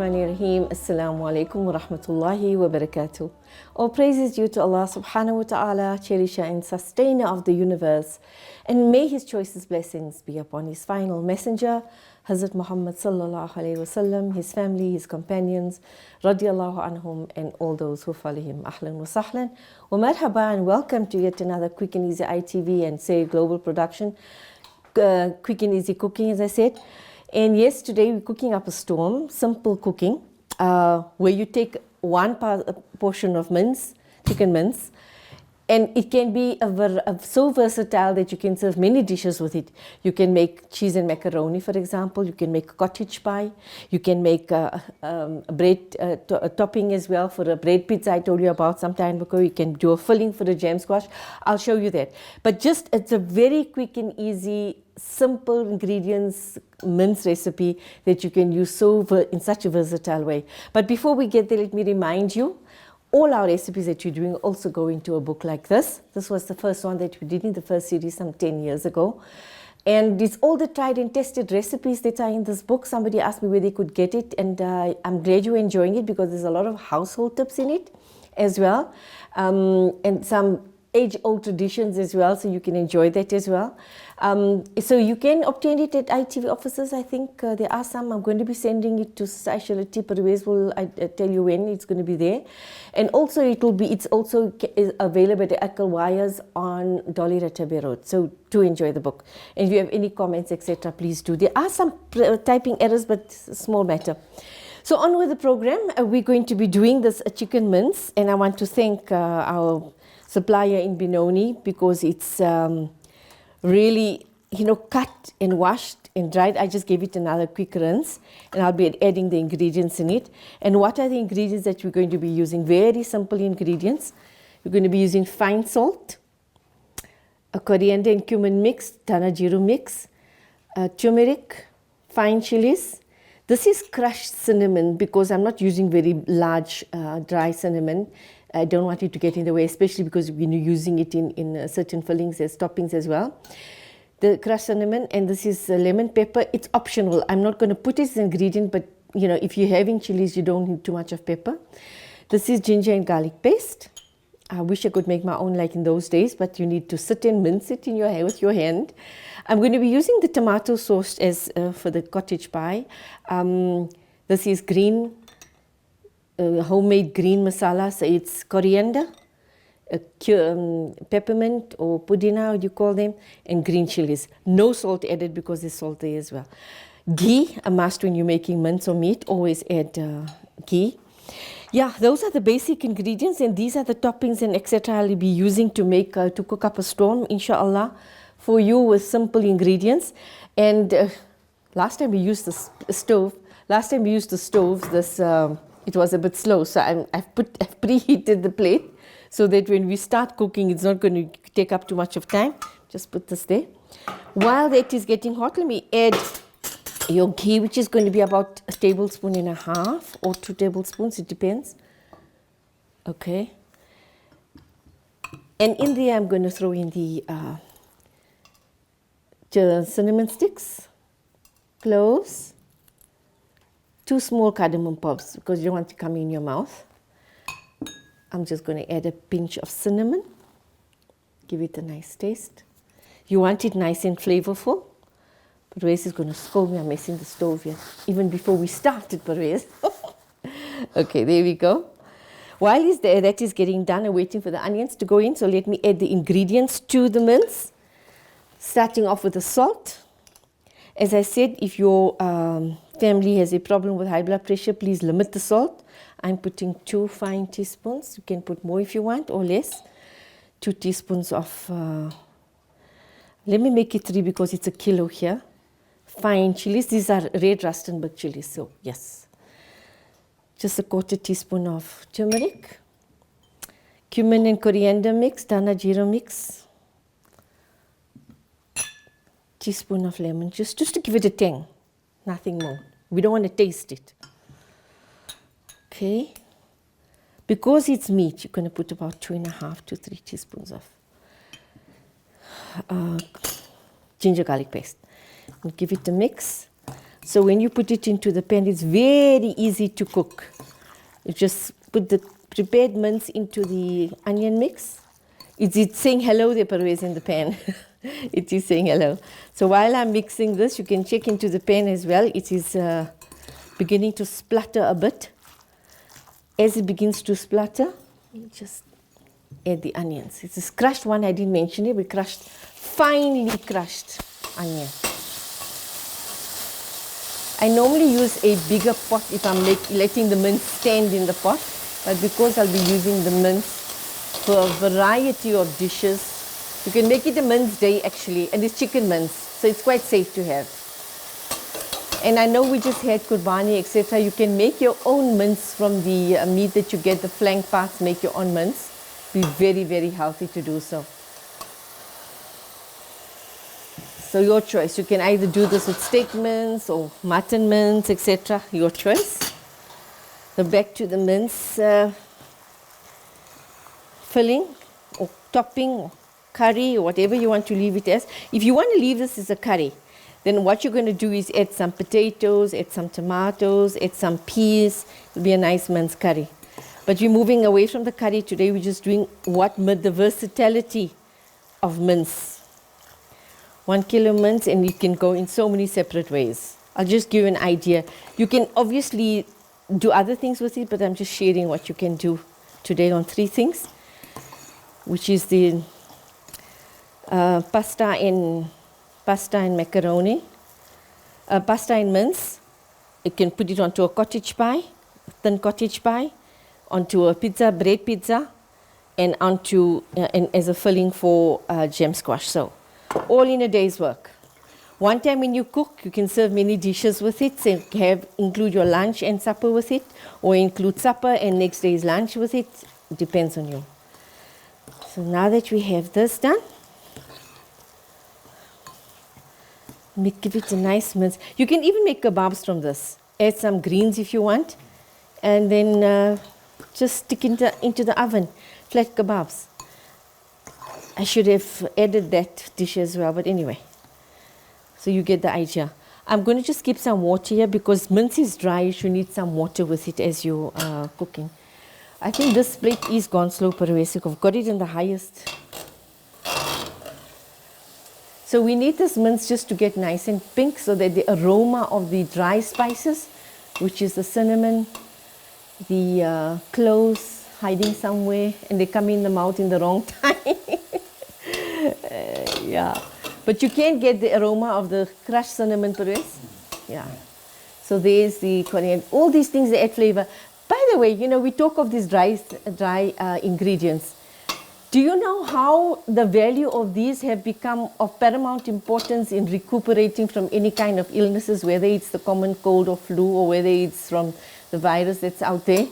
Bismillahirrahmanirrahim. Assalamu alaikum wa rahmatullahi wa barakatuh. All praise is due to Allah subhanahu wa ta'ala, cherisher and sustainer of the universe. And may His choicest blessings be upon His final messenger, Hazrat Muhammad sallallahu alayhi wa sallam, his family, his companions, radiallahu anhum, and all those who follow him. Ahlan wa sahlan. Wa marhaba, and welcome to yet another Quick and Easy ITV and Say Global production. Quick and Easy cooking, as I said. And yes, today we're cooking up a storm, simple cooking, where you take one portion of mince, chicken mince, and it can be so versatile that you can serve many dishes with it. You can make cheese and macaroni, for example. You can make cottage pie. You can make a topping as well for a bread pizza I told you about some time ago. You can do a filling for the jam squash. I'll show you that. But it's a very quick and easy, simple ingredients mince recipe that you can use in such a versatile way. But before we get there, let me remind you, all our recipes that you're doing also go into a book like this. This was the first one that we did in the first series some 10 years ago. And it's all the tried and tested recipes that are in this book. Somebody asked me where they could get it, and I'm glad you're enjoying it because there's a lot of household tips in it as well. And some age-old traditions as well, so you can enjoy that as well. So you can obtain it at ITV offices. I think there are some. I'm going to be sending it to Saishalati Parvez. Will I tell you when it's going to be there? And also it's also available at Akal Wires on Dolly Ratabe Road. So to enjoy the book. And if you have any comments, etc., please do. There are some typing errors, but small matter. So on with the program. We're going to be doing this chicken mince, and I want to thank our supplier in Benoni because it's really, cut and washed and dried. I just gave it another quick rinse, and I'll be adding the ingredients in it. And what are the ingredients that we're going to be using? Very simple ingredients. We're going to be using fine salt, a coriander and cumin mix, dhana jeeru mix, turmeric, fine chilies. This is crushed cinnamon because I'm not using very large dry cinnamon. I don't want it to get in the way, especially because we're using it in certain fillings as toppings as well. The crushed cinnamon, and this is lemon pepper. It's optional. I'm not going to put it as an ingredient, but if you're having chilies, you don't need too much of pepper. This is ginger and garlic paste. I wish I could make my own like in those days, but you need to sit and mince it with your hand. I'm going to be using the tomato sauce as for the cottage pie. This is homemade green masala, so it's coriander, peppermint or pudina, you call them, and green chilies. No salt added because there's salt there as well. Ghee, a must when you're making mince or meat, always add ghee. Yeah, those are the basic ingredients, and these are the toppings and etc. I'll be using to cook up a storm, inshallah, for you with simple ingredients. And last time we used the stove. It was a bit slow, so I've preheated the plate so that when we start cooking, it's not going to take up too much of time. Just put this there. While that is getting hot, let me add your ghee, which is going to be about 1.5 tablespoons or 2 tablespoons, it depends. Okay. And in there, I'm going to throw in the cinnamon sticks, cloves, 2 small cardamom pops because you don't want to come in your mouth. I'm just going to add a pinch of cinnamon. Give it a nice taste. You want it nice and flavorful. Parvez is going to scold me. I'm messing the stove here. Even before we started, Parvez. Okay, there we go. While that is getting done, I'm waiting for the onions to go in. So let me add the ingredients to the mince. Starting off with the salt. As I said, if your family has a problem with high blood pressure, please limit the salt. I'm putting 2 fine teaspoons. You can put more if you want or less. 2 teaspoons of, let me make it 3 because it's a kilo here. Fine chilies. These are red Rustenburg chilies, so yes. Just a 1/4 teaspoon of turmeric. Cumin and coriander mix, dhana jeeru mix. Teaspoon of lemon juice, just to give it a tang, nothing more. We don't want to taste it. Okay. Because it's meat, you're going to put about 2.5 to 3 teaspoons of ginger garlic paste. And give it a mix. So when you put it into the pan, it's very easy to cook. You just put the prepared mince into the onion mix. It's saying hello there, Parvez, in the pan. It is saying hello. So while I'm mixing this, you can check into the pan as well. It is beginning to splutter a bit. As it begins to splutter, you just add the onions. It's this crushed one, I didn't mention it, but crushed, finely crushed onion. I normally use a bigger pot if I'm letting the mince stand in the pot, but because I'll be using the mince for a variety of dishes, you can make it a mince day actually, and it's chicken mince, so it's quite safe to have. And I know we just had kurbani, etc. You can make your own mince from the meat that you get, the flank parts, make your own mince. Be very, very healthy to do so. So your choice. You can either do this with steak mince or mutton mince, etc. Your choice. So back to the mince filling or topping or curry or whatever you want to leave it as. If you want to leave this as a curry, then what you're going to do is add some potatoes, add some tomatoes, add some peas. It'll be a nice mince curry. But we're moving away from the curry today. We're just doing the versatility of mince. 1 kilo mince, and you can go in so many separate ways. I'll just give you an idea. You can obviously do other things with it, but I'm just sharing what you can do today on 3 things, which is the pasta and macaroni, pasta and mince. You can put it onto a cottage pie, thin cottage pie, onto a bread pizza, and onto and as a filling for gem squash. So all in a day's work. One time when you cook, you can serve many dishes with it. So include your lunch and supper with it, or include supper and next day's lunch with it. It depends on you. So now that we have this done, give it a nice mince. You can even make kebabs from this. Add some greens if you want, and then just stick into the oven, flat kebabs. I should have added that dish as well, but anyway. So you get the idea. I'm going to just keep some water here because mince is dry. You should need some water with it as you're cooking. I think this plate is gone slow, Parvez. I've got it in the highest. So we need this mince just to get nice and pink so that the aroma of the dry spices, which is the cinnamon, the cloves hiding somewhere, and they come in the mouth in the wrong time. Yeah, but you can get the aroma of the crushed cinnamon, Parvez. Yeah. So there's the coriander. All these things, they add flavor. By the way, you know, we talk of these dry ingredients. Do you know how the value of these have become of paramount importance in recuperating from any kind of illnesses, whether it's the common cold or flu or whether it's from the virus that's out there?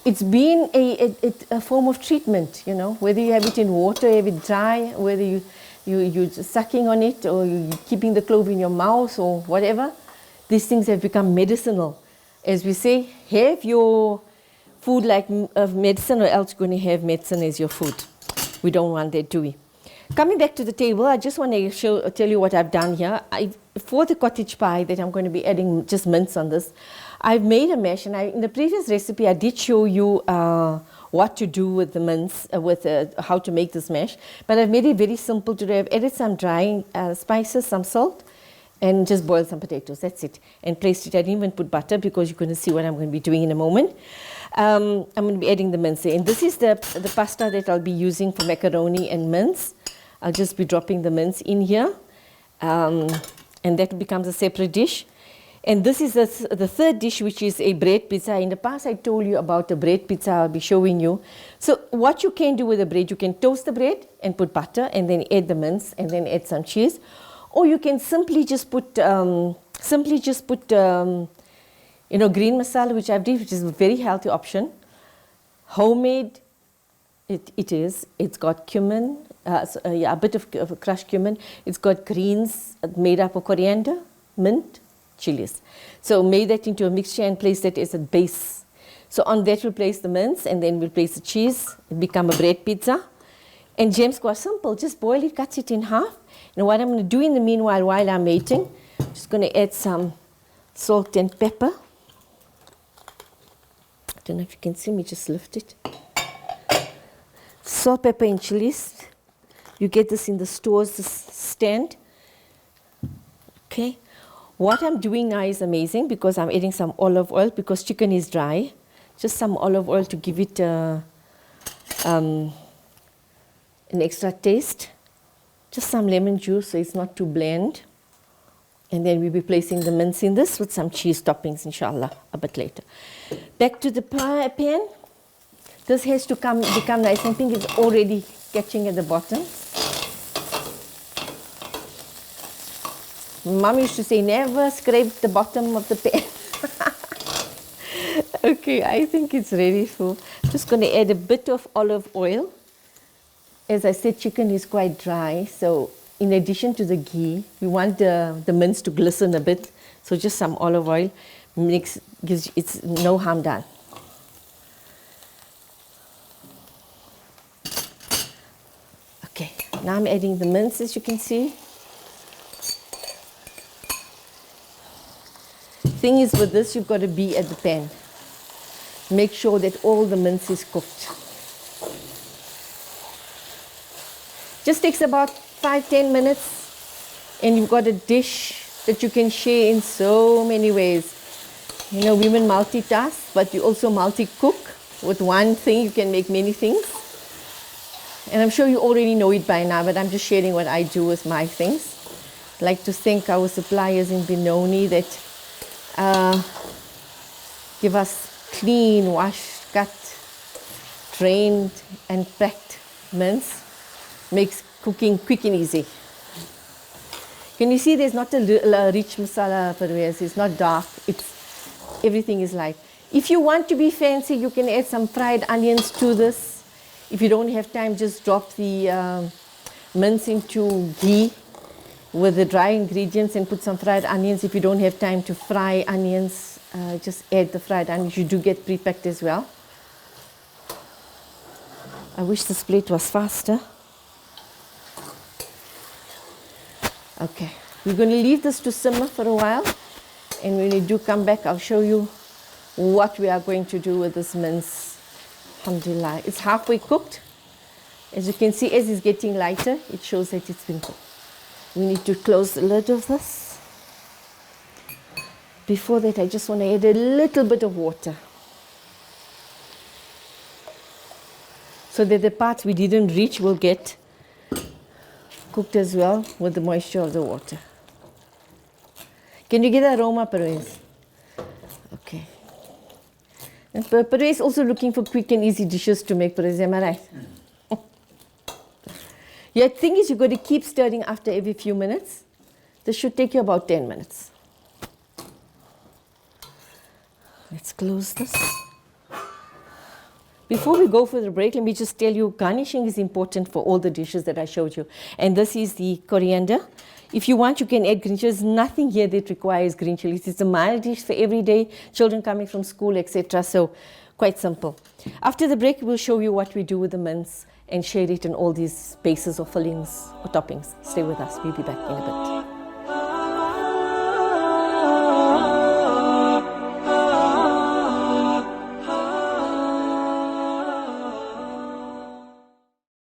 It's been a form of treatment, you know, whether you have it in water, have it dry, whether you're sucking on it or you're keeping the clove in your mouth or whatever. These things have become medicinal. As we say, have your food like medicine, or else you're going to have medicine as your food. We don't want that, do we? Coming back to the table, I just want to tell you what I've done here. For the cottage pie that I'm going to be adding just mince on this, I've made a mash, and in the previous recipe I did show you what to do with the mince, how to make this mash. But I've made it very simple today. I've added some dry spices, some salt, and just boiled some potatoes. That's it. And placed it. I didn't even put butter because you're going to see what I'm going to be doing in a moment. I'm going to be adding the mince in. This is the pasta that I'll be using for macaroni and mince. I'll just be dropping the mince in here, and that becomes a separate dish. And this is the third dish, which is a bread pizza. In the past, I told you about the bread pizza. I'll be showing you. So what you can do with the bread, you can toast the bread and put butter, and then add the mince, and then add some cheese. Or you can simply just put green masala, which I've done, which is a very healthy option. Homemade, it is. It's got cumin, a bit of crushed cumin. It's got greens made up of coriander, mint, chilies. So make that into a mixture and place that as a base. So on that we'll place the mince, and then we'll place the cheese. It'll become a bread pizza. And gem squash, simple. Just boil it, cut it in half. And what I'm going to do in the meanwhile, while I'm waiting, I'm just going to add some salt and pepper. I don't know if you can see me, just lift it. Salt, pepper, and chilies. You get this in the stores, this stand. Okay. What I'm doing now is amazing because I'm adding some olive oil because chicken is dry. Just some olive oil to give it an extra taste. Just some lemon juice so it's not too bland. And then we'll be placing the mince in this with some cheese toppings, inshallah, a bit later. Back to the pan. This has to become nice and pink. It's already catching at the bottom. Mom used to say, never scrape the bottom of the pan. Okay, I think it's ready for. Just going to add a bit of olive oil. As I said, chicken is quite dry, so in addition to the ghee, we want the mince to glisten a bit. So just some olive oil gives it's no harm done. Okay, now I'm adding the mince, as you can see. Thing is with this, you've got to be at the pan. Make sure that all the mince is cooked. Just takes about 5-10 minutes and you've got a dish that you can share in so many ways. You know, women multitask, but you also multi-cook. With one thing, you can make many things. And I'm sure you already know it by now, but I'm just sharing what I do with my things. I'd like to thank our suppliers in Benoni that give us clean, washed, cut, drained and packed mince. Makes cooking quick and easy. Can you see there's not a rich masala, Parvez? It's not dark. Everything is light. If you want to be fancy, you can add some fried onions to this. If you don't have time, just drop the mince into ghee with the dry ingredients and put some fried onions. If you don't have time to fry onions, just add the fried onions. You do get pre-packed as well. I wish this plate was faster. Okay, we're going to leave this to simmer for a while, and when we do come back, I'll show you what we are going to do with this mince. Alhamdulillah, it's halfway cooked. As you can see, as it's getting lighter, it shows that it's been cooked. We need to close the lid of this. Before that, I just want to add a little bit of water, so that the parts we didn't reach will get cooked as well with the moisture of the water. Can you get the aroma, Parvez? Okay. And Parvez is also looking for quick and easy dishes to make, Parvez, am I right? Your thing is you've got to keep stirring after every few minutes. This should take you about 10 minutes. Let's close this. Before we go for the break, let me just tell you, garnishing is important for all the dishes that I showed you. And this is the coriander. If you want, you can add green chilies. Nothing here that requires green chilies. It's a mild dish for every day, children coming from school, etc. So quite simple. After the break, we'll show you what we do with the mince and share it in all these bases or fillings or toppings. Stay with us. We'll be back in a bit.